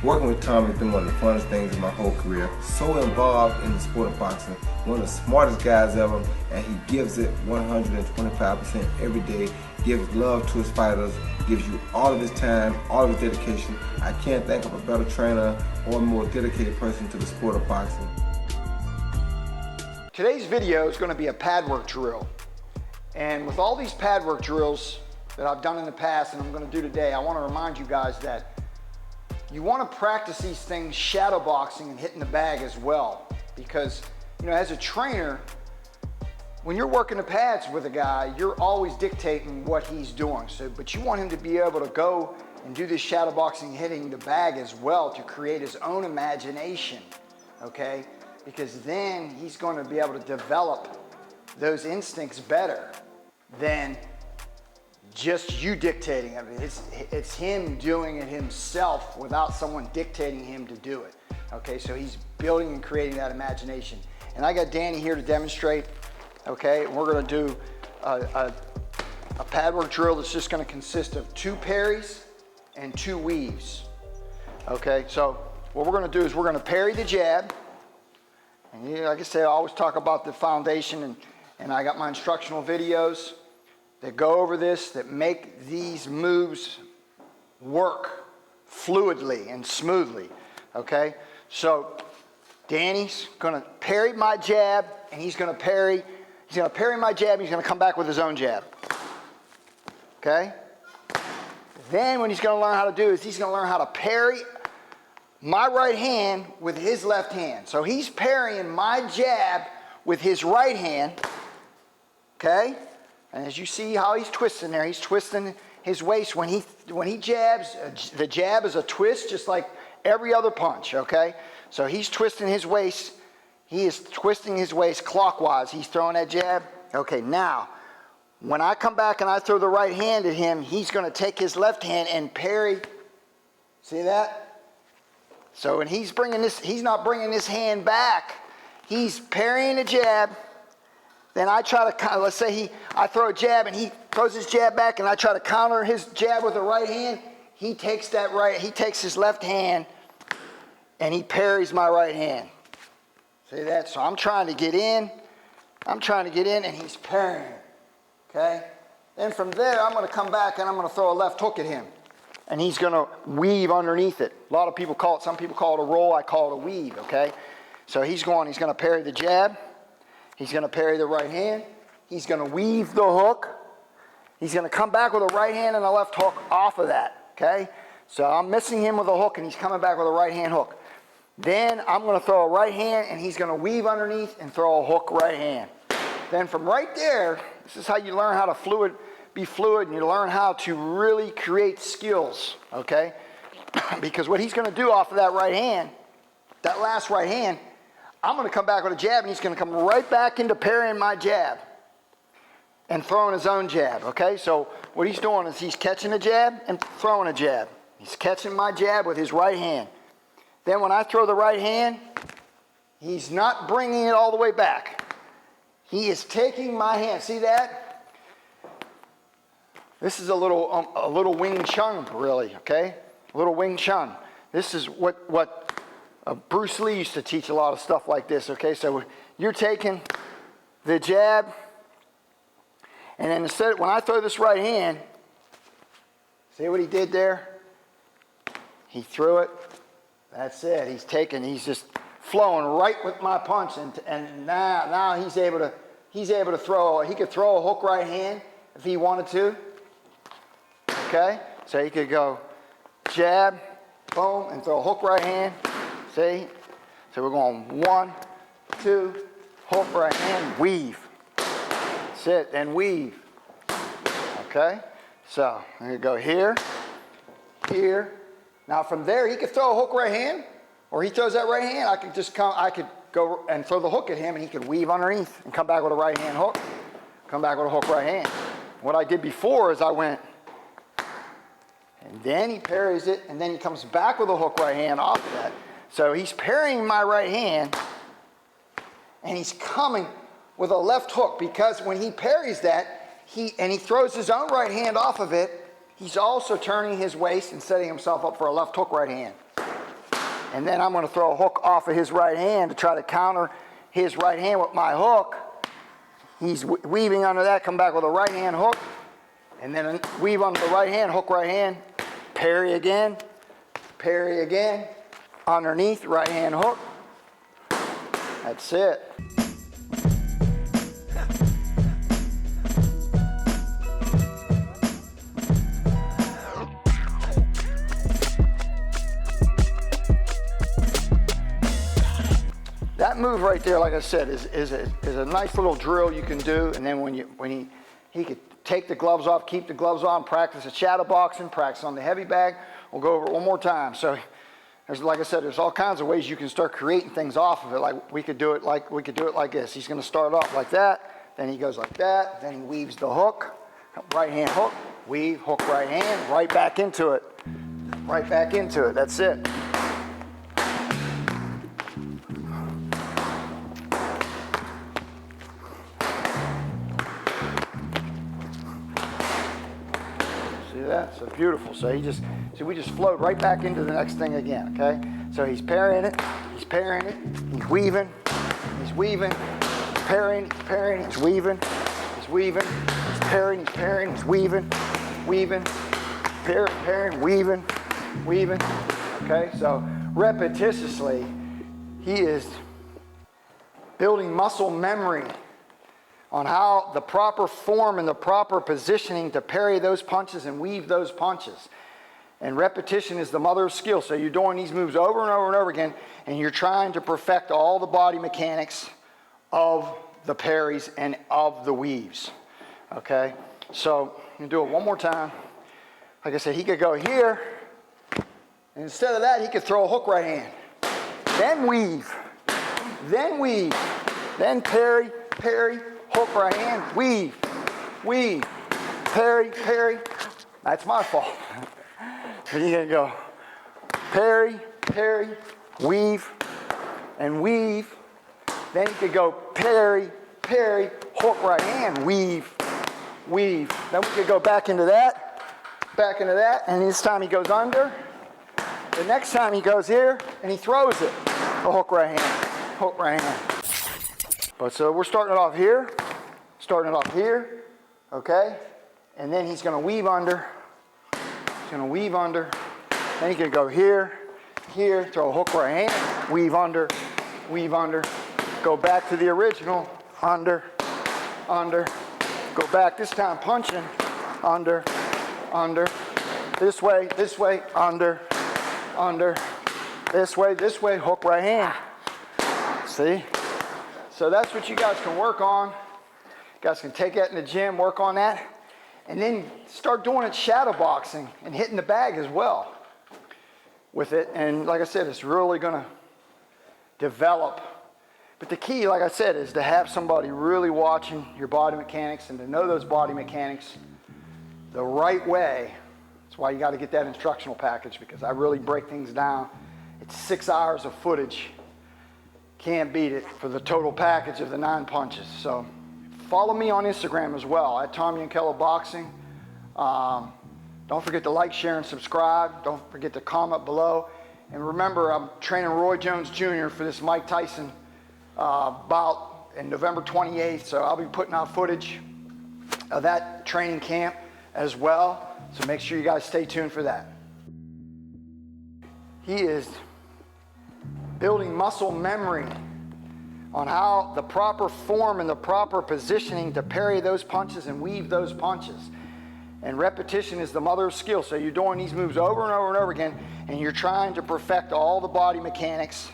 Working with Tom has been one of the funnest things in my whole career. So involved in the sport of boxing, one of the smartest guys ever, and he gives it 125% every day, gives love to his fighters, gives you all of his time, all of his dedication. I can't think of a better trainer or a more dedicated person to the sport of boxing. Today's video is going to be a pad work drill. And with all these pad work drills that I've done in the past and I'm going to do today, I want to remind you guys that you want to practice these things shadowboxing and hitting the bag as well. Because, you know, as a trainer, when you're working the pads with a guy, you're always dictating what he's doing. But you want him to be able to go and do this shadowboxing, hitting the bag as well, to create his own imagination, okay? Because then he's going to be able to develop those instincts better than just you dictating it. It's him doing it himself without someone dictating him to do it. Okay, so he's building and creating that imagination. And I got Danny here to demonstrate. Okay, and we're going to do a pad work drill that's just going to consist of 2 parries and 2 weaves. Okay, so what we're going to do is we're going to parry the jab. And like I say, I always talk about the foundation, and I got my instructional videos that go over this, that make these moves work fluidly and smoothly, okay? So Danny's gonna parry my jab, and he's gonna parry my jab, and he's gonna come back with his own jab, okay? Then what he's gonna learn how to do is he's gonna learn how to parry my right hand with his left hand. So he's parrying my jab with his right hand, okay? And as you see how he's twisting there, he's twisting his waist. When he jabs, the jab is a twist just like every other punch, okay? So he's twisting his waist. He is twisting his waist clockwise. He's throwing that jab. Okay, now, when I come back and I throw the right hand at him, he's going to take his left hand and parry. See that? So when he's not bringing this hand back. He's parrying the jab. Then I try to, let's say I throw a jab and he throws his jab back, and I try to counter his jab with the right hand. He takes his left hand and he parries my right hand. See that? So I'm trying to get in, and he's parrying, okay? Then from there, I'm gonna come back and I'm gonna throw a left hook at him, and he's gonna weave underneath it. A lot of people some people call it a roll, I call it a weave, okay? So he's gonna parry the jab. He's going to parry the right hand. He's going to weave the hook. He's going to come back with a right hand and a left hook off of that, okay? So I'm missing him with a hook, and he's coming back with a right hand hook. Then I'm going to throw a right hand, and he's going to weave underneath and throw a hook right hand. Then from right there, this is how you learn how to be fluid, and you learn how to really create skills, okay? Because what he's going to do off of that right hand, that last right hand, I'm going to come back with a jab, and he's going to come right back into parrying my jab and throwing his own jab, okay? So what he's doing is he's catching a jab and throwing a jab. He's catching my jab with his right hand. Then when I throw the right hand, he's not bringing it all the way back. He is taking my hand. See that? This is a little Wing Chun, really, okay? A little Wing Chun. This is what Bruce Lee used to teach a lot of stuff like this, okay? So you're taking the jab, and then when I throw this right hand, see what he did there? He threw it. That's it. He's just flowing right with my punch, and now he's able to throw. He could throw a hook right hand if he wanted to. Okay? So he could go jab, boom, and throw a hook right hand. See? So we're going 1, 2, hook right hand, weave. That's it, then weave. Okay? So I'm going to go here, here. Now from there, he could throw a hook right hand, or he throws that right hand. I could go and throw the hook at him, and he could weave underneath and come back with a right hand hook. Come back with a hook right hand. What I did before is I went, and then he parries it, and then he comes back with a hook right hand off of that. So he's parrying my right hand, and he's coming with a left hook, because when he parries that, he throws his own right hand off of it, he's also turning his waist and setting himself up for a left hook right hand. and then I'm going to throw a hook off of his right hand to try to counter his right hand with my hook. He's weaving under that, come back with a right hand hook, and then weave under the right hand, hook right hand, parry again, underneath, right hand hook. That's it. That move right there, like I said, is a nice little drill you can do. And then when he could take the gloves off, keep the gloves on, practice at shadowboxing, practice on the heavy bag. We'll go over it one more time. So there's, like I said, there's all kinds of ways you can start creating things off of it. Like we could do it like this. He's going to start off like that, then he goes like that, then he weaves the hook, right hand hook, weave, hook right hand, right back into it. Right back into it. That's it. That. So beautiful. So we just float right back into the next thing again, okay? So he's parrying it, he's weaving, he's parrying, he's weaving, he's parrying, he's weaving, parrying, weaving. Okay, so repetitiously, he is building muscle memory on how the proper form and the proper positioning to parry those punches and weave those punches. And repetition is the mother of skill. So you're doing these moves over and over and over again, and you're trying to perfect all the body mechanics of the parries and of the weaves. Okay? So you do it one more time. Like I said, he could go here, and instead of that, he could throw a hook right hand. Then weave, then parry, hook right hand, weave, parry. That's my fault. But you're gonna go parry, weave, and weave. Then you could go parry, hook right hand, weave. Then we could go back into that, and this time he goes under. The next time he goes here, and he throws it. A hook right hand. But so we're starting it off here, okay? And then he's gonna weave under. Then he can go here, throw a hook right hand, weave under, go back to the original, under, go back, this time punching, under, this way, under, this way, hook right hand. See? So that's what you guys can work on. You guys can take that in the gym, work on that, and then start doing it shadowboxing and hitting the bag as well with it. And like I said, it's really gonna develop. But the key, like I said, is to have somebody really watching your body mechanics and to know those body mechanics the right way. That's why you gotta get that instructional package, because I really break things down. It's 6 hours of footage. Can't beat it for the total package of the 9 punches. So follow me on Instagram as well, at Yankello Boxing. Don't forget to like, share, and subscribe. Don't forget to comment below. And remember, I'm training Roy Jones Jr. for this Mike Tyson bout in November 28th. So I'll be putting out footage of that training camp as well. So make sure you guys stay tuned for that. He is building muscle memory on how the proper form and the proper positioning to parry those punches and weave those punches. And repetition is the mother of skill. So you're doing these moves over and over and over again, and you're trying to perfect all the body mechanics